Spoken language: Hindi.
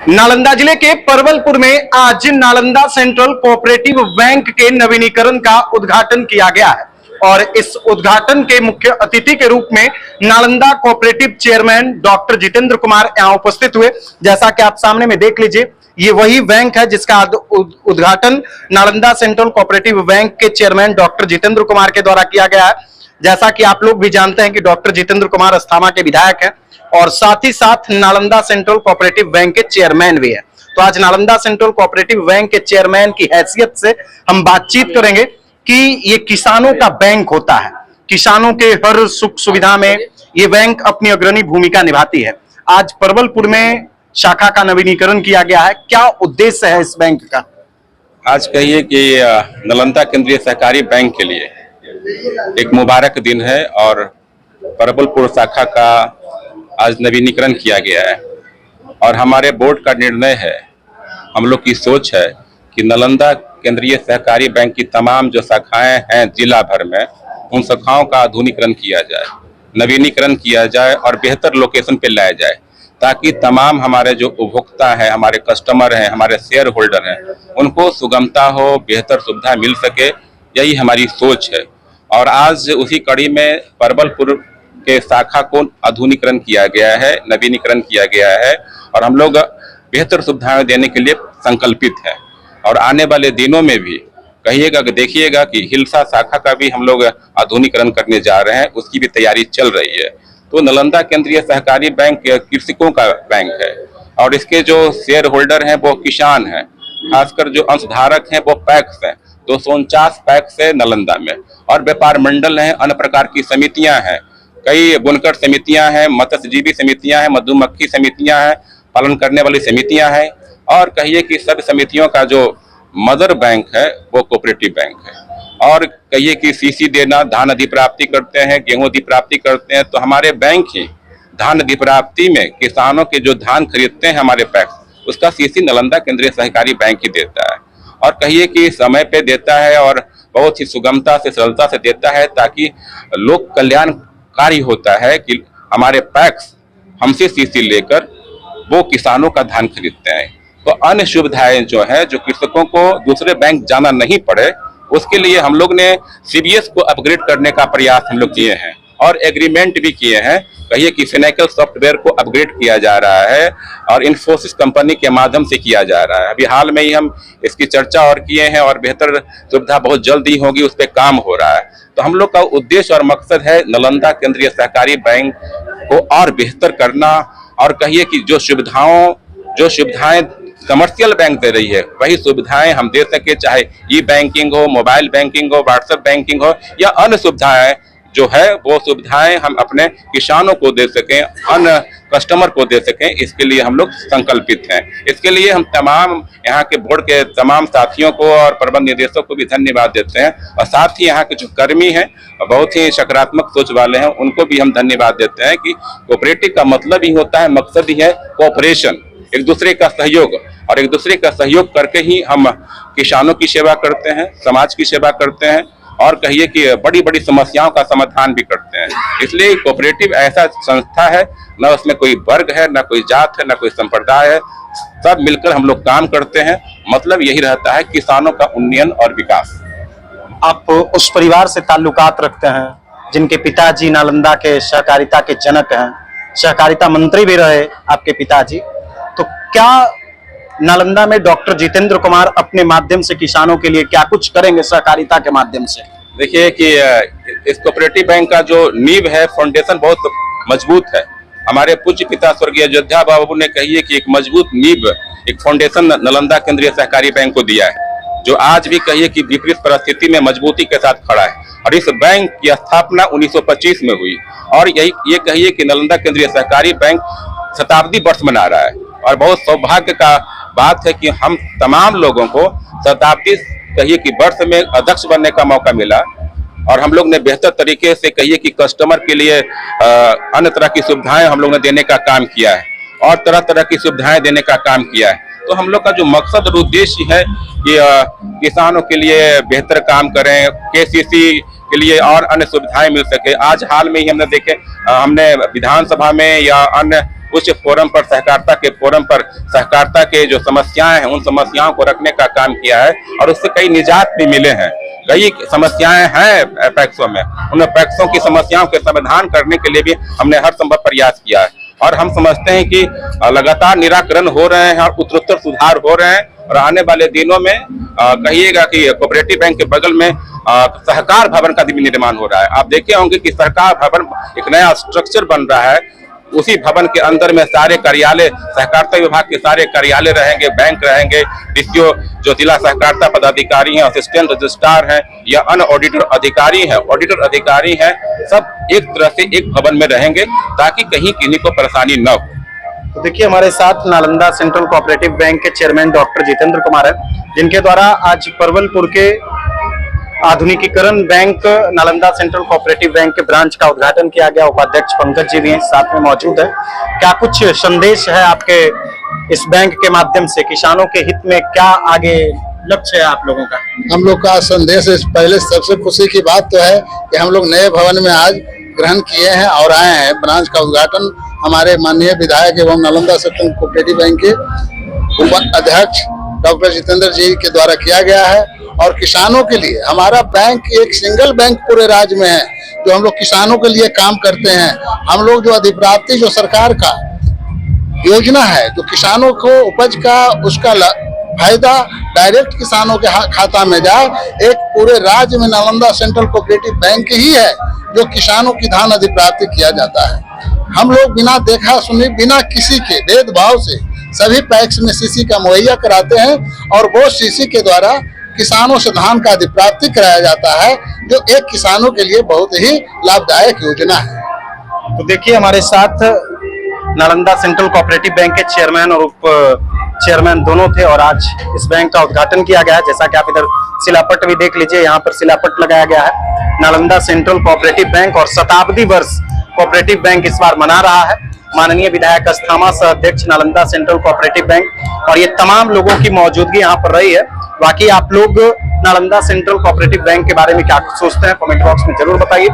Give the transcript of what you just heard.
नालंदा जिले के परवलपुर में आज नालंदा सेंट्रल कोऑपरेटिव बैंक के नवीनीकरण का उद्घाटन किया गया है और इस उद्घाटन के मुख्य अतिथि के रूप में Nalanda cooperative chairman doctor Jitendra Kumar यहां उपस्थित हुए। जैसा कि आप सामने में देख लीजिए, ये वही बैंक है जिसका उद्घाटन नालंदा सेंट्रल कोऑपरेटिव बैंक के चेयरमैन डॉक्टर जितेंद्र कुमार के द्वारा किया गया है। जैसा कि आप लोग भी जानते हैं कि डॉक्टर जितेंद्र कुमार अस्थामा के विधायक हैं और साथ ही साथ नालंदा सेंट्रल कोऑपरेटिव बैंक के चेयरमैन भी है। तो आज नालंदा सेंट्रल कोऑपरेटिव बैंक के चेयरमैन की हैसियत से हम बातचीत करेंगे कि ये किसानों का बैंक होता है, किसानों के हर सुख सुविधा में ये बैंक अपनी अग्रणी भूमिका निभाती है। आज परवलपुर में शाखा का नवीनीकरण किया गया है, क्या उद्देश्य है इस बैंक का? आज कहिए कि नालंदा केंद्रीय सहकारी बैंक के लिए एक मुबारक दिन है और परवलपुर शाखा का आज नवीनीकरण किया गया है और हमारे बोर्ड का निर्णय है, हम लोग की सोच है कि नालंदा केंद्रीय सहकारी बैंक की तमाम जो शाखाएं हैं जिला भर में, उन शाखाओं का आधुनिकीकरण किया जाए, नवीनीकरण किया जाए और बेहतर लोकेशन पे लाया जाए ताकि तमाम हमारे जो उपभोक्ता हैं, हमारे कस्टमर हैं, हमारे शेयर होल्डर हैं, उनको सुगमता हो, बेहतर सुविधा मिल सके, यही हमारी सोच है। और आज उसी कड़ी में परवलपुर के शाखा को आधुनिकीकरण किया गया है, नवीनीकरण किया गया है और हम लोग बेहतर सुविधाएं देने के लिए संकल्पित हैं। और आने वाले दिनों में भी कहिएगा कि देखिएगा कि हिलसा शाखा का भी हम लोग आधुनिकीकरण करने जा रहे हैं, उसकी भी तैयारी चल रही है। तो नालंदा केंद्रीय सहकारी बैंक कृषकों का बैंक है और इसके जो शेयर होल्डर हैं वो किसान हैं, खासकर जो अंशधारक हैं वो पैक्स हैं, 249 पैक्स है नालंदा में और व्यापार मंडल हैं, अन्य प्रकार की समितियां हैं, कई बुनकर समितियां हैं, मत्स्यजीवी समितियां हैं, मधुमक्खी समितियां हैं, पालन करने वाली समितियां हैं और कहिए कि सब समितियों का जो मदर बैंक है वो कोऑपरेटिव बैंक है। और कहिए कि सीसी देना, धान अधिप्राप्ति करते हैं, गेहूं अधिप्राप्ति करते हैं, तो हमारे बैंक ही धान अधिप्राप्ति में किसानों के जो धान खरीदते हैं हमारे पैक्स, उसका सीसी नालंदा केंद्रीय सहकारी बैंक ही देता है और कहिए कि समय पे देता है और बहुत ही सुगमता से, सरलता से देता है ताकि लोक कल्याणकारी होता है कि हमारे पैक्स हमसे सीसी लेकर वो किसानों का धान खरीदते हैं। तो अन्य सुविधाएं जो है, जो कृषकों को दूसरे बैंक जाना नहीं पड़े, उसके लिए हम लोग ने सीबीएस को अपग्रेड करने का प्रयास हम लोग किए हैं और एग्रीमेंट भी किए हैं। कहिए कि फिनेकल सॉफ्टवेयर को अपग्रेड किया जा रहा है और इन्फोसिस कंपनी के माध्यम से किया जा रहा है। अभी हाल में ही हम इसकी चर्चा और किए हैं और बेहतर सुविधा बहुत जल्द ही होगी, उस पर काम हो रहा है। तो हम लोग का उद्देश्य और मकसद है नालंदा केंद्रीय सहकारी बैंक को और बेहतर करना और कहिए कि जो सुविधाएं कमर्शियल बैंक दे रही है वही सुविधाएं हम दे सके, चाहे ई बैंकिंग हो, मोबाइल बैंकिंग हो, व्हाट्सएप बैंकिंग हो या अन्य सुविधाएं जो है वो सुविधाएं हम अपने किसानों को दे सकें, अन्य कस्टमर को दे सकें, इसके लिए हम लोग संकल्पित हैं। इसके लिए हम तमाम यहाँ के बोर्ड के तमाम साथियों को और प्रबंध निदेशक को भी धन्यवाद देते हैं और साथ ही यहाँ के जो कर्मी हैं बहुत ही सकारात्मक सोच वाले हैं, उनको भी हम धन्यवाद देते हैं कि कोऑपरेटिव का मतलब ही होता है, मकसद ही है कोऑपरेशन, एक दूसरे का सहयोग और एक दूसरे का सहयोग करके ही हम किसानों की सेवा करते हैं, समाज की सेवा करते हैं और कहिए कि बड़ी बड़ी समस्याओं का समाधान भी करते हैं। इसलिए कोऑपरेटिव ऐसा संस्था है, न उसमें कोई वर्ग है, न कोई जात है, न कोई संप्रदाय है, सब मिलकर हम लोग काम करते हैं। मतलब यही रहता है किसानों का उन्नयन और विकास। आप उस परिवार से ताल्लुकात रखते हैं जिनके पिताजी नालंदा के सहकारिता के जनक हैं, सहकारिता मंत्री भी रहे आपके पिताजी, तो क्या नालंदा में डॉक्टर जितेंद्र कुमार अपने माध्यम से किसानों के लिए क्या कुछ करेंगे सहकारिता के माध्यम से? देखिए कि इस कोऑपरेटिव बैंक का जो नींव है, फाउंडेशन बहुत मजबूत है। हमारे पूज्य पिता स्वर्गीय अयोध्या बाबू ने कहिए कि एक मजबूत नींव, एक फाउंडेशन नालंदा केंद्रीय सहकारी बैंक को दिया है, जो आज भी कहिए कि विपरीत परिस्थिति में मजबूती के साथ खड़ा है। और इस बैंक की स्थापना 1925 में हुई और ये कहिए कि नालंदा केंद्रीय सहकारी बैंक शताब्दी वर्ष मना रहा है और बहुत सौभाग्य का बात है कि हम तमाम लोगों को शताब्दी कहिए कि वर्ष में अध्यक्ष बनने का मौका मिला और हम लोग ने बेहतर तरीके से कहिए कि कस्टमर के लिए अन्य तरह की सुविधाएं हम लोग ने देने का काम किया है और तरह तरह की सुविधाएं देने का काम किया है। तो हम लोग का जो मकसद और उद्देश्य है कि किसानों के लिए बेहतर काम करें, केसीसी के लिए और अन्य सुविधाएं मिल सके। आज हाल में ही हमने देखे, हमने विधानसभा में या अन्य उस फोरम पर, सहकारिता के फोरम पर सहकारिता के जो समस्याएं हैं उन समस्याओं को रखने का काम किया है और उससे कई निजात भी मिले हैं। कई समस्याएं हैं पैक्सों में, उन पैक्सों की समस्याओं के समाधान करने के लिए भी हमने हर संभव प्रयास किया है और हम समझते हैं कि लगातार निराकरण हो रहे हैं और उत्तरोत्तर सुधार हो रहे हैं और आने वाले दिनों में कहिएगा कि कोऑपरेटिव बैंक के बगल में सहकार भवन का भी निर्माण हो रहा है। आप देखे होंगे कि सहकार भवन एक नया स्ट्रक्चर बन रहा है, उसी भवन के अंदर में सारे कार्यालय, सहकारिता विभाग के सारे कार्यालय रहेंगे, बैंक रहेंगे, डीसीओ जो जिला सहकारिता पदाधिकारी हैं, असिस्टेंट रजिस्ट्रार हैं या अन्य ऑडिटर अधिकारी हैं, सब एक तरह से एक भवन में रहेंगे ताकि कहीं किसी को परेशानी न हो। तो देखिए हमारे साथ नालंदा सेंट्रल कोऑपरेटिव बैंक के चेयरमैन डॉक्टर जितेंद्र कुमार है, जिनके द्वारा आज परवलपुर के आधुनिकीकरण bank Nalanda central cooperative bank के ब्रांच का उद्घाटन किया गया। उपाध्यक्ष पंकज जी भी हैं साथ में मौजूद है। क्या कुछ संदेश है आपके इस बैंक के माध्यम से किसानों के हित में, क्या आगे लक्ष्य है आप लोगों का? हम लोग का संदेश पहले सबसे खुशी की बात तो है कि हम लोग नए भवन में आज ग्रहण किए हैं और आए हैं। ब्रांच का उद्घाटन हमारे माननीय विधायक एवं नालंदा सेंट्रल कोऑपरेटिव बैंक के उपाध्यक्ष डॉक्टर जितेंद्र जी के द्वारा किया गया है और किसानों के लिए हमारा बैंक एक सिंगल बैंक पूरे राज्य में है जो हम लोग किसानों के लिए काम करते हैं। हम लोग जो अधिप्राप्ति जो सरकार का योजना है जो किसानों को उपज का उसका फायदा डायरेक्ट किसानों के खाता में जाए, एक पूरे राज्य में नालंदा सेंट्रल कोऑपरेटिव बैंक ही है जो किसानों की धान अधिप्राप्ति किया जाता है। हम लोग बिना देखा सुने, बिना किसी के भेदभाव से सभी पैक्स में सीसी का मुहैया कराते हैं और वो सीसी के द्वारा किसानों से धान का अधिप्राप्ति कराया जाता है जो एक किसानों के लिए बहुत ही लाभदायक योजना है। तो देखिए हमारे साथ नालंदा सेंट्रल कोऑपरेटिव बैंक के चेयरमैन और उप चेयरमैन दोनों थे और आज इस बैंक का उद्घाटन किया गया है। जैसा कि आप इधर शिलापट भी देख लीजिए, यहाँ पर शिलापट लगाया गया है। नालंदा सेंट्रल कोऑपरेटिव बैंक और शताब्दी वर्ष कोऑपरेटिव बैंक इस बार मना रहा है। माननीय विधायक अस्थामा सह अध्यक्ष नालंदा सेंट्रल कोऑपरेटिव बैंक और ये तमाम लोगों की मौजूदगी यहाँ पर रही है। बाकी आप लोग नालंदा सेंट्रल कोऑपरेटिव बैंक के बारे में क्या सोचते हैं कमेंट बॉक्स में जरूर बताइए।